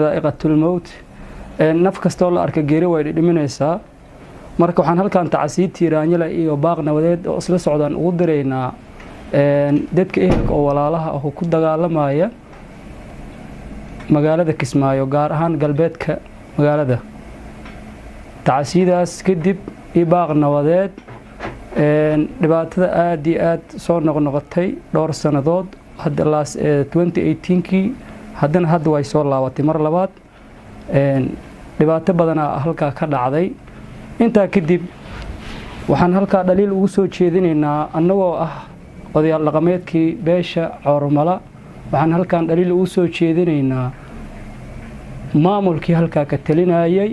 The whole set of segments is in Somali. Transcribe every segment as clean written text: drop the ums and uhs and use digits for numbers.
ذائقة الموت naf kastoo la arka geeri way dhiminaysaa marka waxaan halkaan tacsiid tiiraanyada iyo baaq nabadeed oo isla socdaan ugu direynaa dadka ehelka oo walaalaha ah ku dagaalamaya magaalada Kismaayo gaar ahaan galbeedka magaalada tacsiidaas kadib baaq nabadeed dhibaatada aad iyo aad soo noqnoqotay dhowr sanadood hadda 2018kii hadda way soo laabatay mar labaad dhibaato badan halka ka dhacday inta kadib waxaan halka dhaliil ugu soo jeedinaynaa annagoo ah odayaal dhaqameedkii beesha Coormala waxaan halkaan dhaliil ugu soo jeedinaynaa maamulkii halka ka talinayay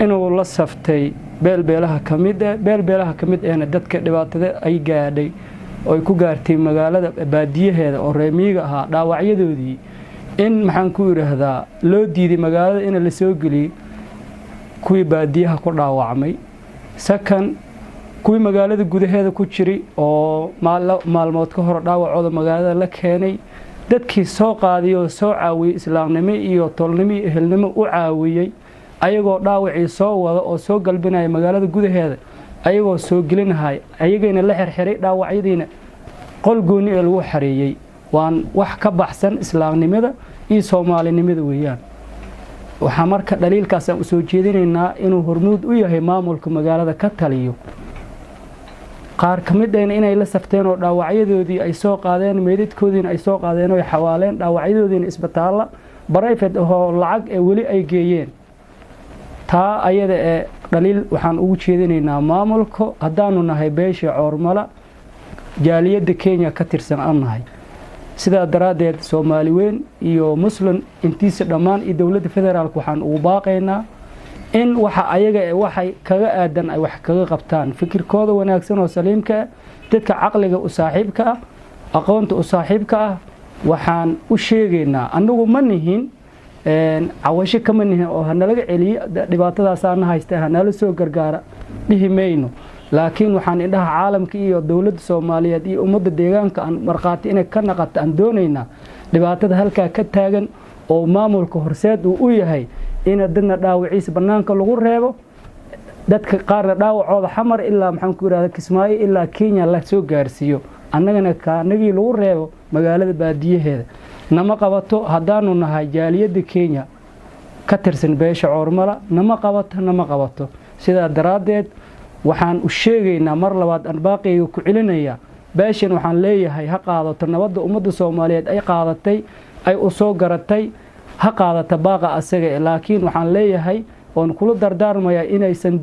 inuu la saftay beelbeelaha kamid ee dadka dhibaatada ay gaadhay oo ku gaartay magaalada baadiyaheeda oo reemiga ahaa dhaawacyadoodii in maxaan ku yiraahdaa loo diiday magaalada in la soo galiyo kuwii baadiyaha ku dhaawacmay sakan kuwii magaalada gudaheeda ku jiray oo maalmood ka hor dhaawacooda magaalada la keenay dadkii soo qaadiyo soo caawiyay islaamnimo iyo tolnimo iyo ehelnimo u caawiyay ayagoo dhaawacii soo wada oo soo galbinaya magaalada gudaheeda ayagoo soo gelinahay ayagayna la xirxiray dhaawacyadiina qol gooni ee lagu xareeyay waan wax ka baxsan islaamnimada iyo Soomaalinimada weeyaan waxa marka dhaliilkaas aan soo jeedinaynaa inuu hormuud u yahay maamulka magaalada ka taliyo qaar kamid ah inay la safteen oo dhaawacyadoodii ay soo qaadeen meedadkoodiina ay soo qaadeen oo xawaaleen dhaawacyadoodiina isbitaal private oo lacag ee wali ay geeyeen taa ayada ee dhaliil waxaan ugu jeedinaynaa maamulka hadaanu nahay beesha Coormala jaaliyada Kenya ka tirsan annahay sida daraadeed Soomaali weyn iyo Muslim intiisa dhamaan iyo dawladda federaalka waxaan ugu baaqaynaa in waxa ayaga waxay kaga aadan ay wax kaga qabtaan fikirkooda wanaagsan oo saliimka dadka aqliga u saaxiibka ah aqoonta u saaxiibka ah waxaan u sheegaynaa anagu ma nihin عواشي كمان أو هنلاقي علي دبعتها صارنا هايستها هنلا سو جرجارة بهمينه لكن وحن إنها عالم كي الدولة الصومالية دي ومدة ديجان كان مرقاتي إنك كنا قد أندونينا دبعتها هلك كتاجن أو مامور كهرسات وأويه هاي إن الدنا داو عيسى بنان كالغور هذا دتك قارن داو عوض حمر إلا محمد كورا كسماي إلا كينيا لا سو جارسيو أننا كنجي لغور هذا مقالة بادية هذا nama qabato hadaanu nahay jaaliyada Kenya ka tirsan beesha Coormala nama qabato sida daraadeed waxaan u sheegaynaa mar labaad aan baaqiga ku celinaya beeshan waxaan leeyahay ha qaadato nabadda ummadda Soomaaliyeed ay qaadatay ay u soo garatay ha qaadata baaqa asaga laakiin waxaan leeyahay oon kula dardaarmaya inaysan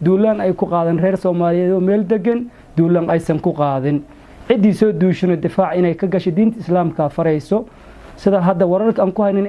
duulaan ay ku qaadan reer Soomaaliyeed oo meel degan duulaan aysan ku qaadin cidii soo duushino difaac inay ka gasho diinta islaamka farayso sida hadda wararka aan ku haynin